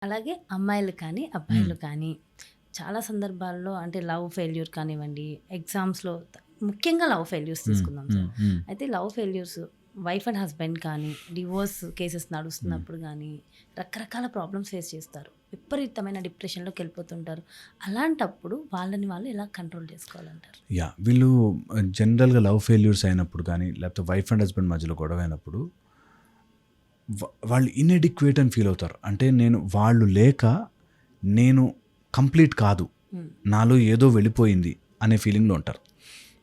అలాగే అమ్మాయిలు కానీ, హ్మ్. అబ్బాయిలు కానీ చాలా సందర్భాల్లో అంటే లవ్ ఫెయిల్యూర్ కానివ్వండి, ఎగ్జామ్స్‌లో ముఖ్యంగా లవ్ ఫెయిల్యూర్స్ హ్మ్. తీసుకుందాం సార్. హ్మ్. హ్మ్. అయితే love failures wife and husband కానీ, డివోర్స్ కేసెస్ హ్మ్. నడుస్తున్నప్పుడు గానీ, రకరకాల ప్రాబ్లమ్స్ ఫేస్ చేస్తారు. విపరీతమైన డిప్రెషన్‌లోకెళ్ళిపోతుంటారు. అలాంటప్పుడు వాళ్ళని వాళ్ళు ఎలా కంట్రోల్ చేసుకోవాలంటారు? వీళ్ళు జనరల్‌గా లవ్ ఫెయిల్యూర్స్ అయినప్పుడు గానీ, లేకపోతే వైఫ్ అండ్ హస్బెండ్ మధ్యలో గొడవ అయినప్పుడు వాళ్ళు ఇన్‌ఎడిక్వేట్ అని ఫీల్ అవుతారు. అంటే వాళ్ళు లేక నేను కంప్లీట్ కాదు. హ్మ్. నాలో ఏదో వెళ్ళిపోయింది అనే ఫీలింగ్‌లో ఉంటారు.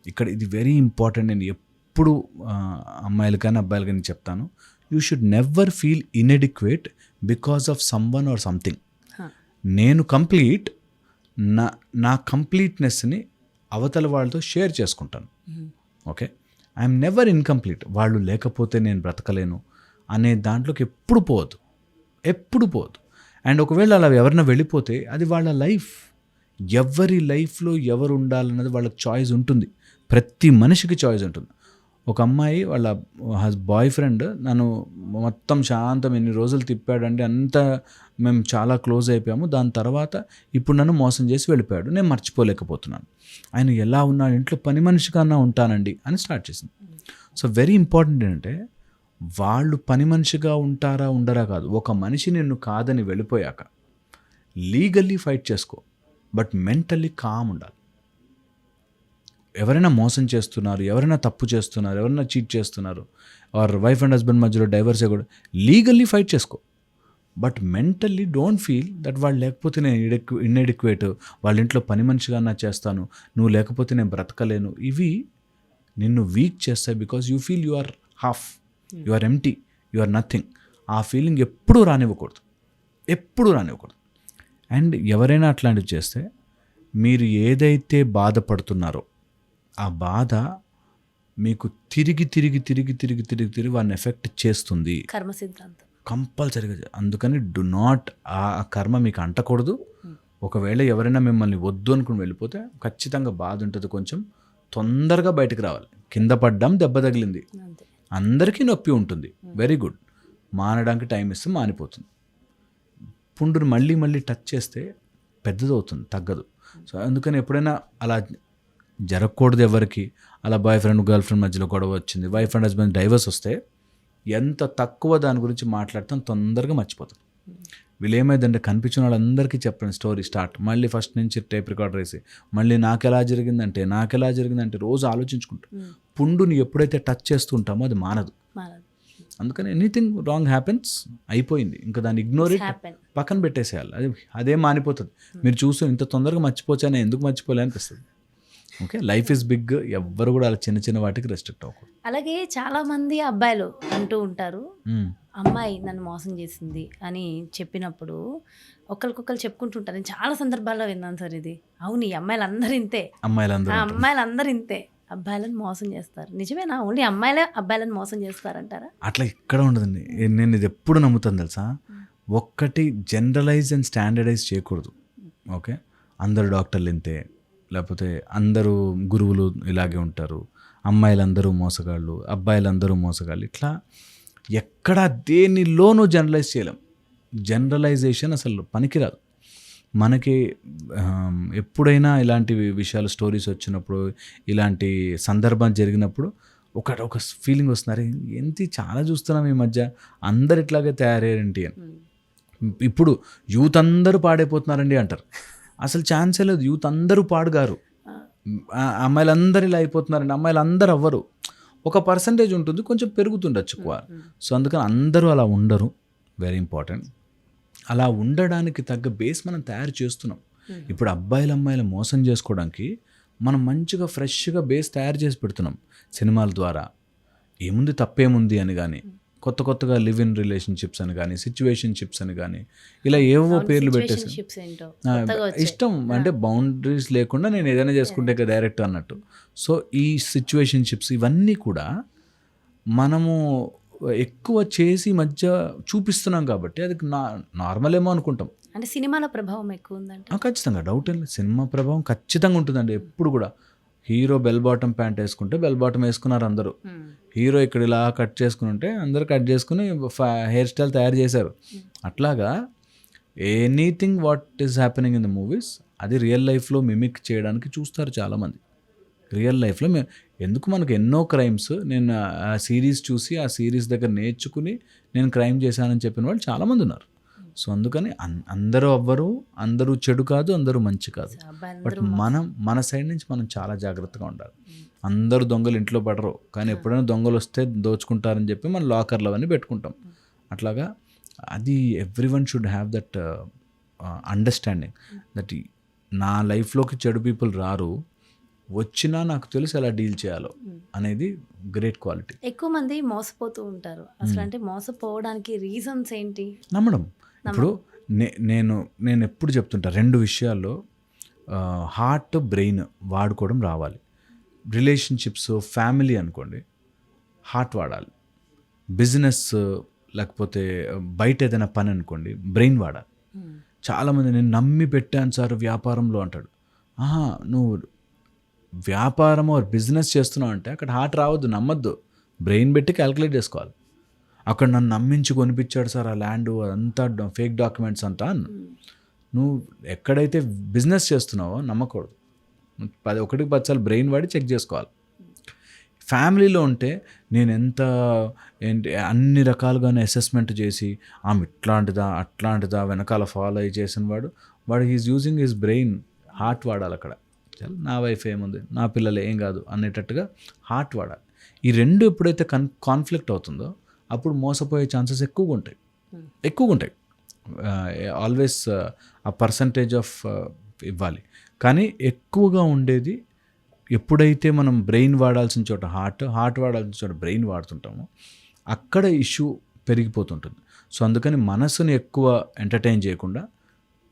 ఇక్కడ ఇది వెరీ ఇంపార్టెంట్. నేను ఎప్పుడు అమ్మాయిలు కానీ, అబ్బాయిలు కానీ చెప్తాను. You should never feel inadequate because of someone or something. ఆ! నేను కంప్లీట్. నా నా కంప్లీట్‌నెస్‌ని అవతల వాళ్ళతో షేర్ చేసుకుంటాను. హ్మ్. ఓకే. I'm never incomplete. వాళ్ళు లేకపోతే నేను బ్రతకలేను అనే దాంట్లోకి ఎప్పుడు పోవద్దు. ఎప్పుడు పోవద్దు. అండ్ ఒకవేళ అలా ఎవరైనా వెళ్ళిపోతే అది వాళ్ళ లైఫ్. ఎవరి లైఫ్‌లో ఎవరు ఉండాలన్నది వాళ్ళకి చాయిస్ ఉంటుంది. ప్రతి మనిషికి చాయిస్ ఉంటుంది. ఒక అమ్మాయి వాళ్ళ బాయ్ ఫ్రెండ్ నన్ను మొత్తం శాంతం ఎన్ని రోజులు తిప్పాడంటే అంతా మేము చాలా క్లోజ్ అయిపోయాము. దాని తర్వాత ఇప్పుడు నన్ను మోసం చేసి వెళ్ళిపోయాడు. నేను మర్చిపోలేకపోతున్నాను. ఆయన ఎలా ఉన్నాడు, ఇంట్లో పని మనిషి కన్నా ఉంటానండి అని స్టార్ట్ చేసింది. సో వెరీ ఇంపార్టెంట్ ఏంటంటే వాళ్ళు పని మనిషిగా ఉంటారా ఉండరా కాదు. ఒక మనిషి నిన్ను కాదని వెళ్ళిపోయాక లీగల్లీ ఫైట్ చేసుకో. బట్ మెంటల్లీ కామ్ ఉండాలి. ఎవరైనా మోసం చేస్తున్నారు, ఎవరైనా తప్పు చేస్తున్నారు, ఎవరైనా చీట్ చేస్తున్నారు, ఆర్ వైఫ్ అండ్ హస్బెండ్ మధ్యలో డైవర్స్ కూడా లీగల్లీ ఫైట్ చేసుకో. But mentally don't feel that వాళ్ళు లేకపోతే నేను ఇన్ఎడిక్వేట్, వాళ్ళ ఇంట్లో పని మనిషిగా నా చేస్తాను, నువ్వు లేకపోతే నేను బ్రతకలేను. ఇవి నిన్ను వీక్ చేస్తాయి. Because you feel you are half, you are empty, you are nothing. ఆ ఫీలింగ్ ఎప్పుడూ రానివ్వకూడదు, ఎప్పుడూ రానివ్వకూడదు. అండ్ ఎవరైనా అట్లాంటివి చేస్తే మీరు ఏదైతే బాధపడుతున్నారో ఆ బాధ మీకు తిరిగి వాడిని ఎఫెక్ట్ చేస్తుంది కర్మ సిద్ధాంతం. కంపల్సరీగా. అందుకని డు నాట్ ఆ కర్మ మీకు అంటకూడదు. ఒకవేళ ఎవరైనా మిమ్మల్ని వద్దు అనుకుని వెళ్ళిపోతే ఖచ్చితంగా బాధ ఉంటుంది. కొంచెం తొందరగా బయటకు రావాలి. కింద పడ్డాం, దెబ్బ తగిలింది, అంతే. అందరికీ నొప్పి ఉంటుంది. Very good. మానడానికి టైం ఇస్తే మానిపోతుంది. పుండును మళ్ళీ మళ్ళీ టచ్ చేస్తే పెద్దదవుతుంది, తగ్గదు. సో అందుకని ఎప్పుడైనా అలా జరగకూడదు ఎవరికి. అలా బాయ్ ఫ్రెండ్ గర్ల్ ఫ్రెండ్ మధ్యలో గొడవ వచ్చింది, వైఫ్ అండ్ హస్బెండ్ డైవర్స్ వస్తే ఎంత తక్కువ దాని గురించి మాట్లాడతాం, తొందరగా మర్చిపోతాం. వీళ్ళు ఏమైందంటే కనిపించిన వాళ్ళందరికీ చెప్పండి స్టోరీ స్టార్ట్, మళ్ళీ ఫస్ట్ నుంచి టేప్ రికార్డర్ వేసి మళ్ళీ నాకెలా జరిగిందంటే రోజు ఆలోచించుకుంటాం. పుండుని ఎప్పుడైతే టచ్ చేస్తూ ఉంటామో అది మానదు. మారదు. అందుకని ఎనీథింగ్ రాంగ్ హ్యాపెన్స్, అయిపోయింది, ఇంకా దాన్ని ఇగ్నోర్ ఇట్, హ్యాపెన్. పక్కన పెట్టేసేయాలి. అదే మానిపోతుంది. మీరు చూస్తూ ఇంత తొందరగా మర్చిపోవచ్చా, ఎందుకు మర్చిపోలే అనిపిస్తుంది. Okay, life is big. ఎవ్వరు కూడా అలా చిన్న చిన్న వాటికి రెస్ట్రిక్ట్ అవ్వకూడదు. అలాగే చాలామంది అబ్బాయిలు అంటూ ఉంటారు, మ్మ్. అమ్మాయి నన్ను మోసం చేసింది అని చెప్పినప్పుడు ఒకరికొకరు చెప్పుకుంటుంటారు. నేను చాలా సందర్భాల్లో విన్నాను సార్ ఇది. అవును, ఈ అమ్మాయిలందరూ ఇంతే, అమ్మాయిలందరూ ఆ అంటారు. అమ్మాయిలందరూ ఇంతే, అబ్బాయిలను మోసం చేస్తారు. నిజమేనా? ఓన్లీ అమ్మాయిలే అబ్బాయిలను మోసం చేస్తారంటారా? అట్లా ఎక్కడ ఉండదండి. నేను ఇది ఎప్పుడు నమ్ముతాను తెలుసా, ఒక్కటి జనరలైజ్ అండ్ స్టాండర్డైజ్ చేయకూడదు. ఓకే, అందరు డాక్టర్లు ఇంతే, లేకపోతే అందరూ గురువులు ఇలాగే ఉంటారు, అమ్మాయిలందరూ మోసగాళ్ళు, అబ్బాయిలందరూ మోసగాళ్ళు, ఇట్లా ఎక్కడ దేనిలోనూ జనరలైజ్ చేయలేం. జనరలైజేషన్ అసలు పనికిరాదు మనకి. ఎప్పుడైనా ఇలాంటి విషయాలు స్టోరీస్ వచ్చినప్పుడు, ఇలాంటి సందర్భం జరిగినప్పుడు ఒక ఫీలింగ్ వస్తున్నారు, ఏంటి చాలా చూస్తున్నాం ఈ మధ్య, అందరు ఇట్లాగే తయారయ్యారేంటి అని. ఇప్పుడు యూత్ అందరూ పాడైపోతున్నారండి అంటారు. అసలు ఛాన్సే లేదు. యూత్ అందరూ పాడుగారు. అమ్మాయిలందరూ ఇలా అయిపోతున్నారండి, అమ్మాయిలు అందరూ అవ్వరు. ఒక పర్సంటేజ్ ఉంటుంది, కొంచెం పెరుగుతుండొచ్చు ఎక్కువ. సో అందుకని అందరూ అలా ఉండరు. Very important. అలా ఉండడానికి తగ్గ బేస్ మనం తయారు చేస్తున్నాం. ఇప్పుడు అమ్మాయిలు మోసం చేసుకోవడానికి మనం మంచిగా ఫ్రెష్గా బేస్ తయారు చేసి పెడుతున్నాం సినిమాల ద్వారా. ఏముంది, తప్పేముంది అని కానీ, కొత్తగా లివ్ ఇన్ రిలేషన్షిప్స్ అని కానీ, సిచ్యువేషన్షిప్స్ అని కానీ, ఇలా ఏవో పేర్లు పెట్టేసి సిచ్యువేషన్షిప్స్ ఏంటో కొత్తగా వచ్చాయి. ఇష్టం అంటే బౌండరీస్ లేకుండా నేను ఏదైనా చేసుకుంటే డైరెక్ట్ అన్నట్టు. సో ఈ సిచ్యువేషన్షిప్స్ ఇవన్నీ కూడా మనము ఎక్కువ చేసి మధ్య చూపిస్తున్నాం కాబట్టి అది నార్మల్ ఏమో అనుకుంటాం. అంటే సినిమాల ప్రభావం ఎక్కువ ఉందంటే ఖచ్చితంగా డౌట్ ఏం లేదు. సినిమా ప్రభావం ఖచ్చితంగా ఉంటుందండి. ఎప్పుడు కూడా హీరో బెల్ బాటమ్ ప్యాంట్ వేసుకుంటే బెల్ బాటమ్ వేసుకున్నారు అందరూ. హీరో ఇక్కడ ఇలా కట్ చేసుకుని ఉంటే అందరూ కట్ చేసుకుని హెయిర్ స్టైల్ తయారు చేశారు. అట్లాగా anything what is happening in the movies అది రియల్ లైఫ్లో మిమిక్ చేయడానికి చూస్తారు చాలామంది. రియల్ లైఫ్లో ఎందుకు మనకు ఎన్నో క్రైమ్స్ నేను ఆ సిరీస్ చూసి ఆ సిరీస్ దగ్గర నేర్చుకుని నేను క్రైమ్ చేశానని చెప్పిన వాళ్ళు చాలామంది ఉన్నారు. సో అందుకని అందరూ అవ్వరు, అందరూ చెడు కాదు, అందరూ మంచి కాదు. బట్ మన సైడ్ నుంచి మనం చాలా జాగ్రత్తగా ఉండాలి. అందరూ దొంగలు ఇంట్లో పడరు, కానీ ఎప్పుడైనా దొంగలు వస్తే దోచుకుంటారని చెప్పి మనం లాకర్లు అవన్నీ పెట్టుకుంటాం. అట్లాగా అది every one should have that understanding that నా లైఫ్లోకి చెడు పీపుల్ రారు, వచ్చినా నాకు తెలుసు ఎలా డీల్ చేయాలో అనేది గ్రేట్ క్వాలిటీ. ఎక్కువ మంది మోసపోతూ ఉంటారు. అసలు అంటే మోసపోవడానికి రీజన్స్ ఏంటి? నమ్మడం. ఇప్పుడు నేను ఎప్పుడు చెప్తుంటా 2 విషయాల్లో హార్ట్ బ్రెయిన్ వాడుకోవడం రావాలి. రిలేషన్షిప్స్, ఫ్యామిలీ అనుకోండి, హార్ట్ వాడాలి. బిజినెస్ లేకపోతే బయట ఏదైనా పని అనుకోండి, బ్రెయిన్ వాడాలి. చాలామంది నేను నమ్మి పెట్టాను సార్ వ్యాపారంలో అంటాడు. నువ్వు వ్యాపారం బిజినెస్ చేస్తున్నావు అంటే అక్కడ హార్ట్ రావద్దు, నమ్మద్దు, బ్రెయిన్ పెట్టి క్యాల్కులేట్ చేసుకోవాలి. అక్కడ నన్ను నమ్మించి కొనిపించాడు సార్ ఆ ల్యాండ్, అంతా ఫేక్ డాక్యుమెంట్స్ అంతా. నువ్వు ఎక్కడైతే బిజినెస్ చేస్తున్నావో నమ్మకూడదు. 10 సార్లు బ్రెయిన్ వాడి చెక్ చేసుకోవాలి. ఫ్యామిలీలో ఉంటే నేను ఏంటి అన్ని రకాలుగానే అసెస్మెంట్ చేసి ఆమె ఇట్లాంటిదా అట్లాంటిదా వెనకాల ఫాలో అయ్యి చేసిన వాడు he is using his brain. Heart వాడాలి అక్కడ. నా వైఫ్ ఏముంది, నా పిల్లలు ఏం కాదు అనేటట్టుగా హార్ట్ వాడాలి. ఈ 2 ఎప్పుడైతే కాన్ఫ్లిక్ట్ అవుతుందో అప్పుడు మోసపోయే ఛాన్సెస్ ఎక్కువగా ఉంటాయి. ఆల్వేస్ ఆ పర్సంటేజ్ ఆఫ్ ఇవ్వాలి. కానీ ఎక్కువగా ఉండేది ఎప్పుడైతే మనం బ్రెయిన్ వాడాల్సిన చోట హార్ట్ వాడాల్సిన చోట బ్రెయిన్ వాడుతుంటామో అక్కడ ఇష్యూ పెరిగిపోతుంటుంది. సో అందుకని మనసుని ఎక్కువ ఎంటర్టైన్ చేయకుండా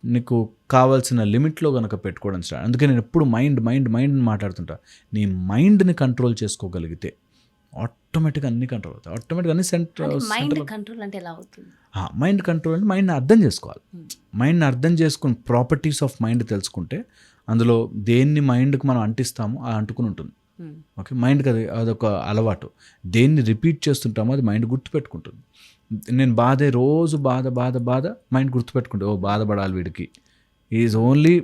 నీకు కావాల్సిన లిమిట్లో కనుక పెట్టుకోవడం స్టార్ట్. అందుకే నేను ఎప్పుడు మైండ్ మాట్లాడుతుంటా. నీ మైండ్ని కంట్రోల్ చేసుకోగలిగితే ఆటోమేటిక్గా అన్ని కంట్రోల్ అవుతాయి. ఆటోమేటిక్గా అన్ని మైండ్ కంట్రోల్ అంటే ఎలా అవుతుంది? మైండ్ కంట్రోల్ అంటే మైండ్ని అర్థం చేసుకోవాలి. మైండ్ని అర్థం చేసుకుని ప్రాపర్టీస్ ఆఫ్ మైండ్ తెలుసుకుంటే అందులో దేన్ని మైండ్కి మనం అంటిస్తామో అది అంటుకుని ఉంటుంది. ఓకే, మైండ్కి అదొక అలవాటు. దేన్ని రిపీట్ చేస్తుంటామో అది మైండ్ గుర్తుపెట్టుకుంటుంది. నేను రోజు బాధ మైండ్ గుర్తుపెట్టుకుంటే బాధపడాలి వీడికి, ఈజ్ ఓన్లీ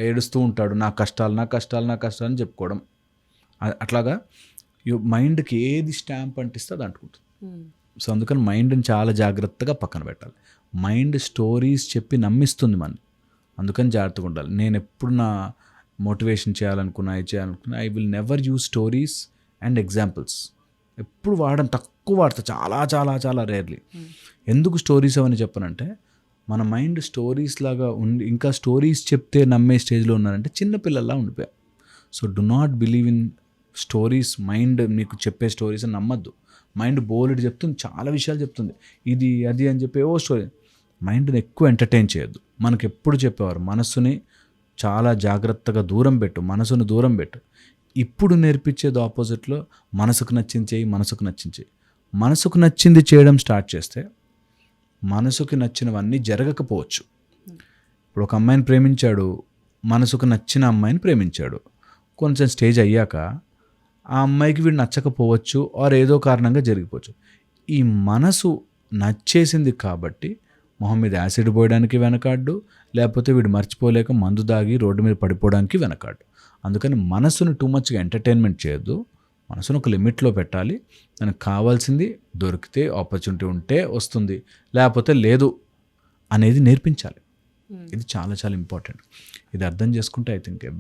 ఏడుస్తూ ఉంటాడు, నా కష్టాలు అని చెప్పుకోవడం. అట్లాగా మైండ్కి ఏది స్టాంప్ అంటిస్తే అది అంటుకుంటుంది. సో అందుకని మైండ్ని చాలా జాగ్రత్తగా పక్కన పెట్టాలి. మైండ్ స్టోరీస్ చెప్పి నమ్మిస్తుంది మన, అందుకని జాగ్రత్తగా ఉండాలి. నేను ఎప్పుడు నా మోటివేషన్ చేయాలనుకున్నా I will never use stories and examples. ఎప్పుడు తక్కువ వాడతా, చాలా రేర్లీ. ఎందుకు స్టోరీస్ అవన్నీ చెప్పనంటే మన మైండ్ స్టోరీస్ లాగా ఉండి ఇంకా స్టోరీస్ చెప్తే నమ్మే స్టేజ్లో ఉన్నారంటే చిన్నపిల్లల్లా ఉండిపోయాం. So do not believe in stories. Mind మీకు చెప్పే స్టోరీస్ అని నమ్మద్దు. మైండ్ బోలెడు చెప్తుంది, చాలా విషయాలు చెప్తుంది, ఇది అది అని చెప్పి స్టోరీ. మైండ్ని ఎక్కువ ఎంటర్టైన్ చేయొద్దు. మనకు ఎప్పుడు చెప్పేవారు మనసుని చాలా జాగ్రత్తగా దూరం పెట్టు, మనసును దూరం పెట్టు. ఇప్పుడు నేర్పించేది ఆపోజిట్లో మనసుకు నచ్చింది చేయి, మనసుకు నచ్చింది చేయడం స్టార్ట్ చేస్తే మనసుకు నచ్చినవన్నీ జరగకపోవచ్చు. ఇప్పుడు ఒక అమ్మాయిని ప్రేమించాడు, మనసుకు నచ్చిన అమ్మాయిని ప్రేమించాడు. కొంచెం స్టేజ్ అయ్యాక ఆ అమ్మాయికి వీడు నచ్చకపోవచ్చు, ఆర్ ఏదో కారణంగా జరిగిపోవచ్చు. ఈ మనసు నచ్చేసింది కాబట్టి మొహం మీద యాసిడ్ పోయడానికి వెనకాడ్డు, లేకపోతే వీడు మర్చిపోలేక మందు దాగి రోడ్డు మీద పడిపోవడానికి వెనకాడ్డు. అందుకని మనసును టూ మచ్గా ఎంటర్టైన్మెంట్ చేయొద్దు. మనసును ఒక లిమిట్లో పెట్టాలి. దానికి కావాల్సింది దొరికితే ఆపర్చునిటీ ఉంటే వస్తుంది, లేకపోతే లేదు అనేది నేర్పించాలి. ఇది చాలా ఇంపార్టెంట్. ఇది అర్థం చేసుకుంటే ఐ థింక్ ఎవ్రీథింగ్